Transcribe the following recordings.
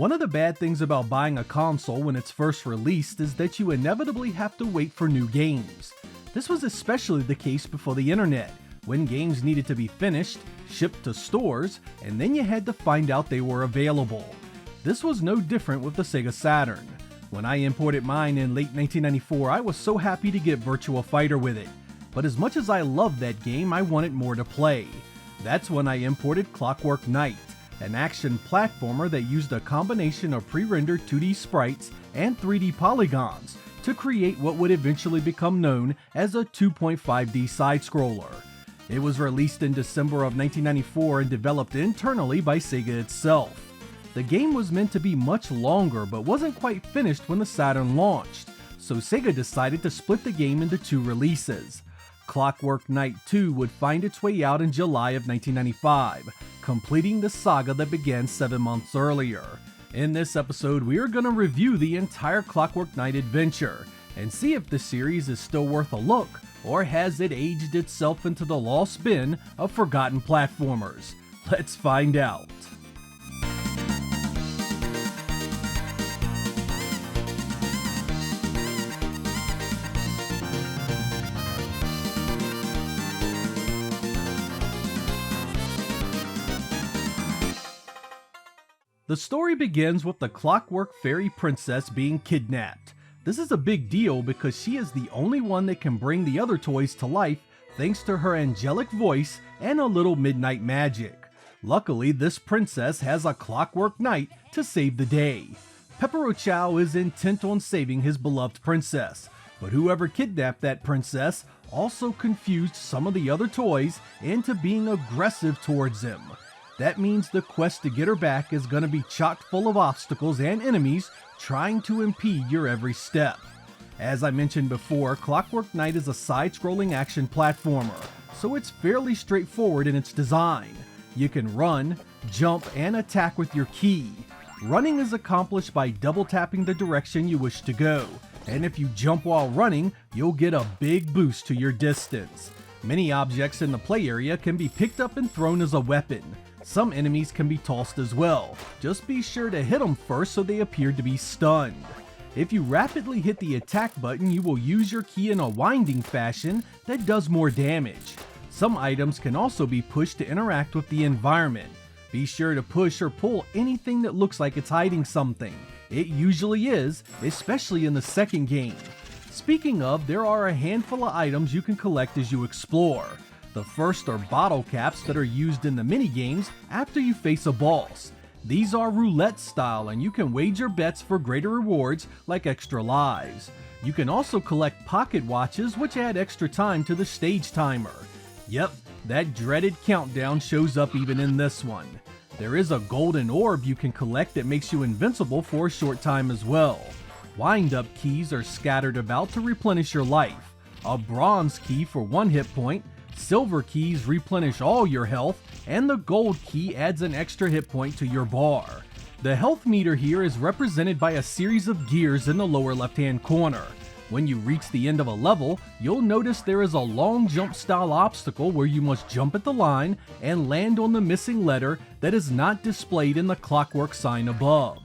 One of the bad things about buying a console when it's first released is that you inevitably have to wait for new games. This was especially the case before the internet, when games needed to be finished, shipped to stores, and then you had to find out they were available. This was no different with the Sega Saturn. When I imported mine in late 1994, I was so happy to get Virtua Fighter with it. But as much as I loved that game, I wanted more to play. That's when I imported Clockwork Knight, an action platformer that used a combination of pre-rendered 2D sprites and 3D polygons to create what would eventually become known as a 2.5D side-scroller. It was released in December of 1994 and developed internally by Sega itself. The game was meant to be much longer but wasn't quite finished when the Saturn launched, so Sega decided to split the game into two releases. Clockwork Knight 2 would find its way out in July of 1995, completing the saga that began 7 months earlier. In this episode, we are going to review the entire Clockwork Knight adventure, and see if the series is still worth a look, or has it aged itself into the lost bin of forgotten platformers. Let's find out. The story begins with the Clockwork Fairy Princess being kidnapped. This is a big deal because she is the only one that can bring the other toys to life thanks to her angelic voice and a little midnight magic. Luckily, this princess has a Clockwork Knight to save the day. Pepero Chow is intent on saving his beloved princess, but whoever kidnapped that princess also confused some of the other toys into being aggressive towards him. That means the quest to get her back is going to be chock full of obstacles and enemies trying to impede your every step. As I mentioned before, Clockwork Knight is a side-scrolling action platformer, so it's fairly straightforward in its design. You can run, jump, and attack with your key. Running is accomplished by double-tapping the direction you wish to go, and if you jump while running, you'll get a big boost to your distance. Many objects in the play area can be picked up and thrown as a weapon. Some enemies can be tossed as well. Just be sure to hit them first so they appear to be stunned. If you rapidly hit the attack button, you will use your key in a winding fashion that does more damage. Some items can also be pushed to interact with the environment. Be sure to push or pull anything that looks like it's hiding something. It usually is, especially in the second game. Speaking of, there are a handful of items you can collect as you explore. The first are bottle caps that are used in the mini-games after you face a boss. These are roulette style and you can wager bets for greater rewards like extra lives. You can also collect pocket watches which add extra time to the stage timer. Yep, that dreaded countdown shows up even in this one. There is a golden orb you can collect that makes you invincible for a short time as well. Wind-up keys are scattered about to replenish your life. A bronze key for 1 hit point, silver keys replenish all your health, and the gold key adds an extra hit point to your bar. The health meter here is represented by a series of gears in the lower left-hand corner. When you reach the end of a level, you'll notice there is a long jump style obstacle where you must jump at the line and land on the missing letter that is not displayed in the clockwork sign above.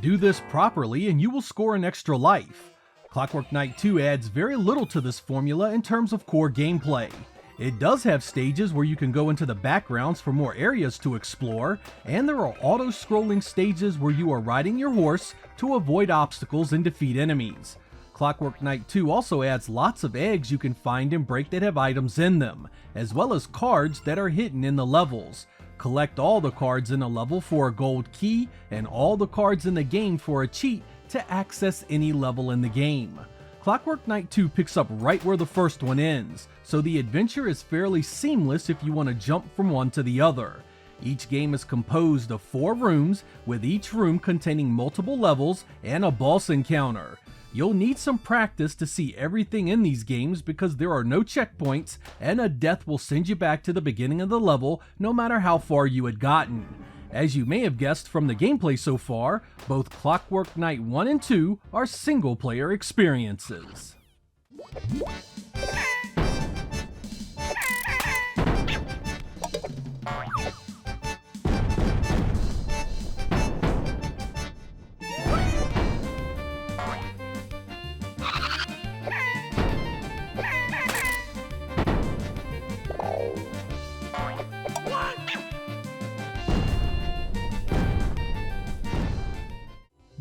Do this properly and you will score an extra life. Clockwork Knight 2 adds very little to this formula in terms of core gameplay. It does have stages where you can go into the backgrounds for more areas to explore, and there are auto-scrolling stages where you are riding your horse to avoid obstacles and defeat enemies. Clockwork Knight 2 also adds lots of eggs you can find and break that have items in them, as well as cards that are hidden in the levels. Collect all the cards in a level for a gold key, and all the cards in the game for a cheat to access any level in the game. Clockwork Knight 2 picks up right where the first one ends, so the adventure is fairly seamless if you want to jump from one to the other. Each game is composed of 4 rooms, with each room containing multiple levels and a boss encounter. You'll need some practice to see everything in these games because there are no checkpoints, and a death will send you back to the beginning of the level no matter how far you had gotten. As you may have guessed from the gameplay so far, both Clockwork Knight 1 and 2 are single-player experiences.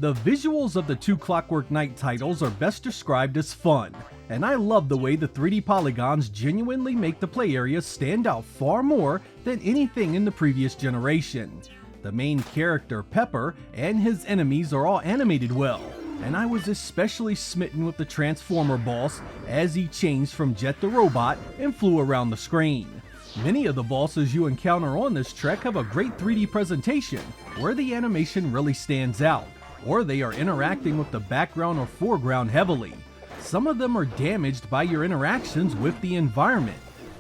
The visuals of the two Clockwork Knight titles are best described as fun, and I love the way the 3D polygons genuinely make the play area stand out far more than anything in the previous generation. The main character, Pepper, and his enemies are all animated well, and I was especially smitten with the Transformer boss as he changed from jet to robot and flew around the screen. Many of the bosses you encounter on this trek have a great 3D presentation where the animation really stands out, or they are interacting with the background or foreground heavily. Some of them are damaged by your interactions with the environment.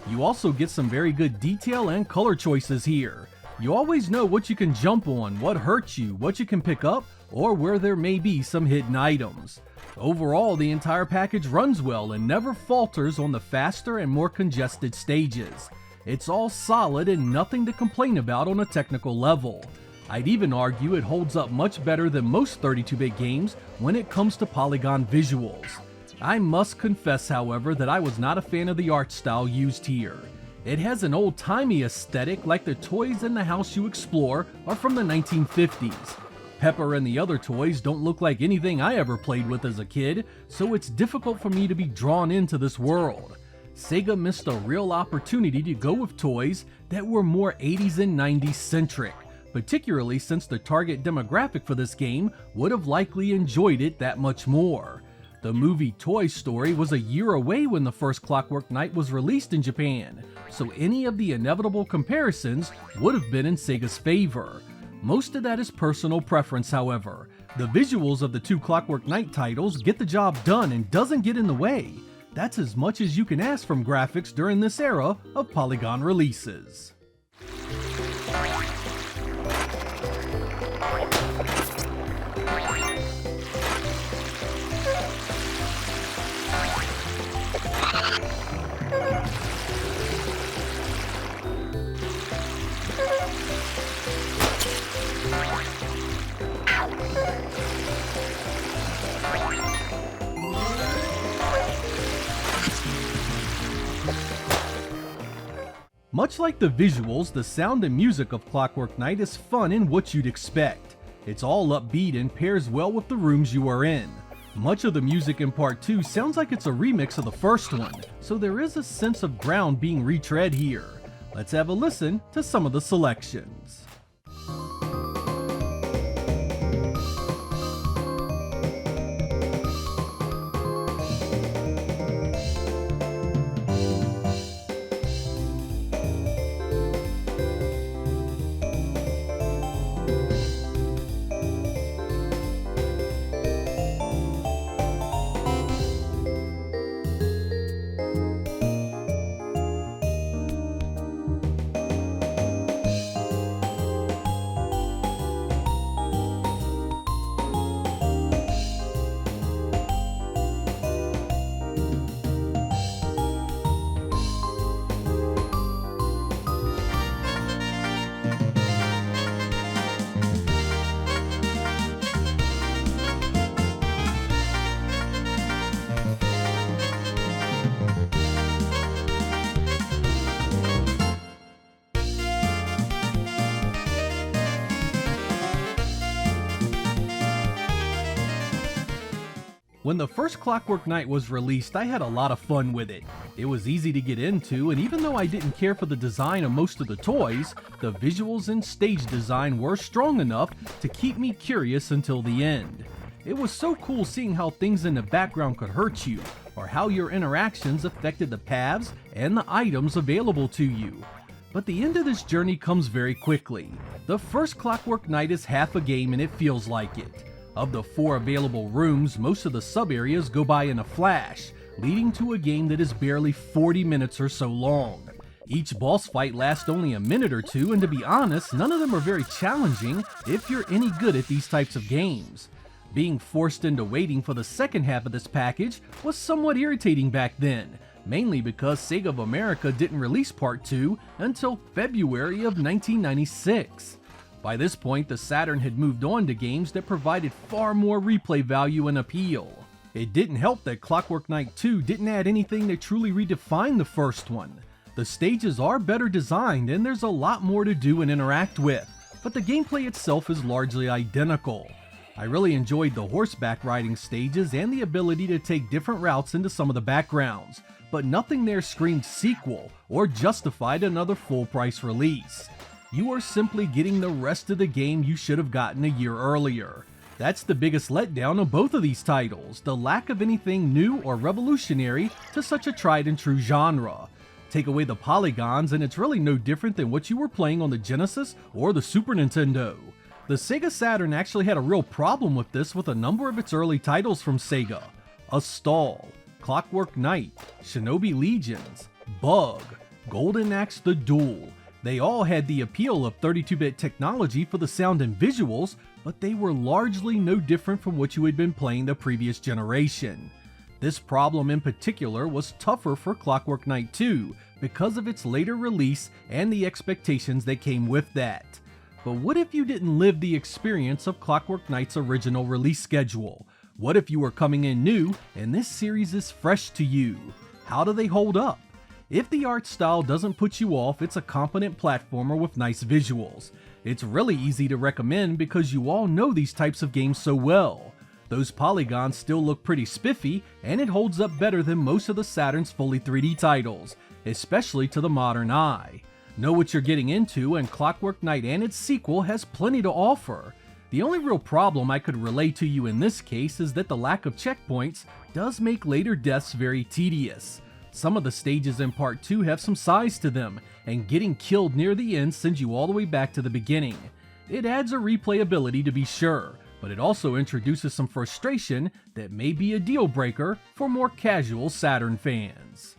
You also get some very good detail and color choices here. You always know what you can jump on, what hurts you, what you can pick up, or where there may be some hidden items. Overall, the entire package runs well and never falters on the faster and more congested stages. It's all solid and nothing to complain about on a technical level. I'd even argue it holds up much better than most 32-bit games when it comes to polygon visuals. I must confess, however, that I was not a fan of the art style used here. It has an old-timey aesthetic like the toys in the house you explore are from the 1950s. Pepper and the other toys don't look like anything I ever played with as a kid, so it's difficult for me to be drawn into this world. Sega missed a real opportunity to go with toys that were more 80s and 90s centric, particularly since the target demographic for this game would have likely enjoyed it that much more. The movie Toy Story was a year away when the first Clockwork Knight was released in Japan, so any of the inevitable comparisons would have been in Sega's favor. Most of that is personal preference, however. The visuals of the two Clockwork Knight titles get the job done and doesn't get in the way. That's as much as you can ask from graphics during this era of polygon releases. Much like the visuals, the sound and music of Clockwork Knight is fun and what you'd expect. It's all upbeat and pairs well with the rooms you are in. Much of the music in Part 2 sounds like it's a remix of the first one, so there is a sense of ground being retread here. Let's have a listen to some of the selections. When the first Clockwork Knight was released, I had a lot of fun with it. It was easy to get into, and even though I didn't care for the design of most of the toys, the visuals and stage design were strong enough to keep me curious until the end. It was so cool seeing how things in the background could hurt you, or how your interactions affected the paths and the items available to you. But the end of this journey comes very quickly. The first Clockwork Knight is half a game and it feels like it. Of the 4 available rooms, most of the sub-areas go by in a flash, leading to a game that is barely 40 minutes or so long. Each boss fight lasts only a minute or two, and to be honest, none of them are very challenging if you're any good at these types of games. Being forced into waiting for the second half of this package was somewhat irritating back then, mainly because Sega of America didn't release Part 2 until February of 1996. By this point, the Saturn had moved on to games that provided far more replay value and appeal. It didn't help that Clockwork Knight 2 didn't add anything that truly redefined the first one. The stages are better designed and there's a lot more to do and interact with, but the gameplay itself is largely identical. I really enjoyed the horseback riding stages and the ability to take different routes into some of the backgrounds, but nothing there screamed sequel or justified another full price release. You are simply getting the rest of the game you should have gotten a year earlier. That's the biggest letdown of both of these titles, the lack of anything new or revolutionary to such a tried and true genre. Take away the polygons and it's really no different than what you were playing on the Genesis or the Super Nintendo. The Sega Saturn actually had a real problem with this with a number of its early titles from Sega. Astal, Clockwork Knight, Shinobi Legions, Bug, Golden Axe the Duel. They all had the appeal of 32-bit technology for the sound and visuals, but they were largely no different from what you had been playing the previous generation. This problem in particular was tougher for Clockwork Knight 2 because of its later release and the expectations that came with that. But what if you didn't live the experience of Clockwork Knight's original release schedule? What if you were coming in new and this series is fresh to you? How do they hold up? If the art style doesn't put you off, it's a competent platformer with nice visuals. It's really easy to recommend because you all know these types of games so well. Those polygons still look pretty spiffy, and it holds up better than most of the Saturn's fully 3D titles, especially to the modern eye. Know what you're getting into, and Clockwork Knight and its sequel has plenty to offer. The only real problem I could relay to you in this case is that the lack of checkpoints does make later deaths very tedious. Some of the stages in Part 2 have some size to them, and getting killed near the end sends you all the way back to the beginning. It adds a replayability to be sure, but it also introduces some frustration that may be a deal breaker for more casual Saturn fans.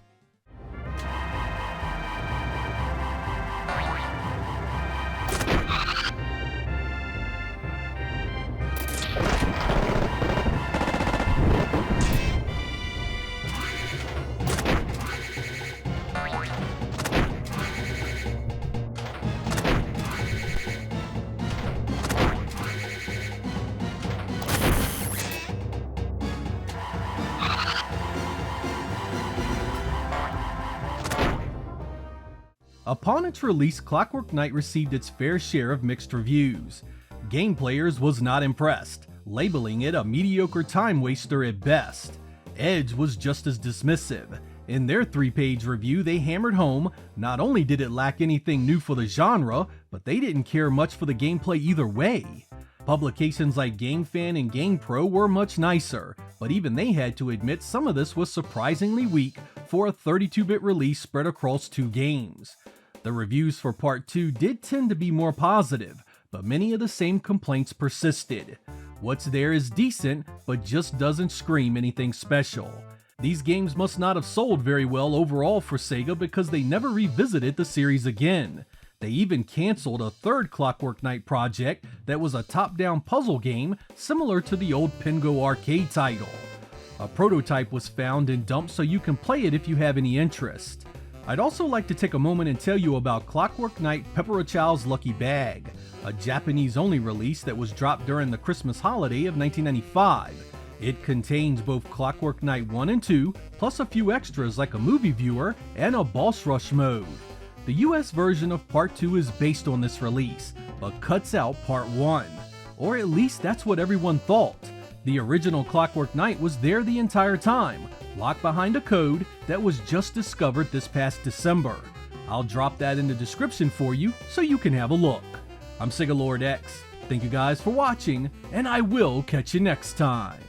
Upon its release, Clockwork Knight received its fair share of mixed reviews. Game Players was not impressed, labeling it a mediocre time waster at best. Edge was just as dismissive. In their 3-page review, they hammered home not only did it lack anything new for the genre, but they didn't care much for the gameplay either way. Publications like GameFan and GamePro were much nicer, but even they had to admit some of this was surprisingly weak for a 32-bit release spread across 2 games. The reviews for Part 2 did tend to be more positive, but many of the same complaints persisted. What's there is decent, but just doesn't scream anything special. These games must not have sold very well overall for Sega because they never revisited the series again. They even canceled a third Clockwork Knight project that was a top-down puzzle game similar to the old Pingo arcade title. A prototype was found and dumped so you can play it if you have any interest. I'd also like to take a moment and tell you about Clockwork Knight Pepperochow's Lucky Bag, a Japanese-only release that was dropped during the Christmas holiday of 1995. It contains both Clockwork Knight 1 and 2, plus a few extras like a movie viewer and a boss rush mode. The US version of Part 2 is based on this release, but cuts out Part 1. Or at least that's what everyone thought. The original Clockwork Knight was there the entire time, locked behind a code that was just discovered this past December. I'll drop that in the description for you so you can have a look. I'm Sega Lord X. Thank you guys for watching, and I will catch you next time.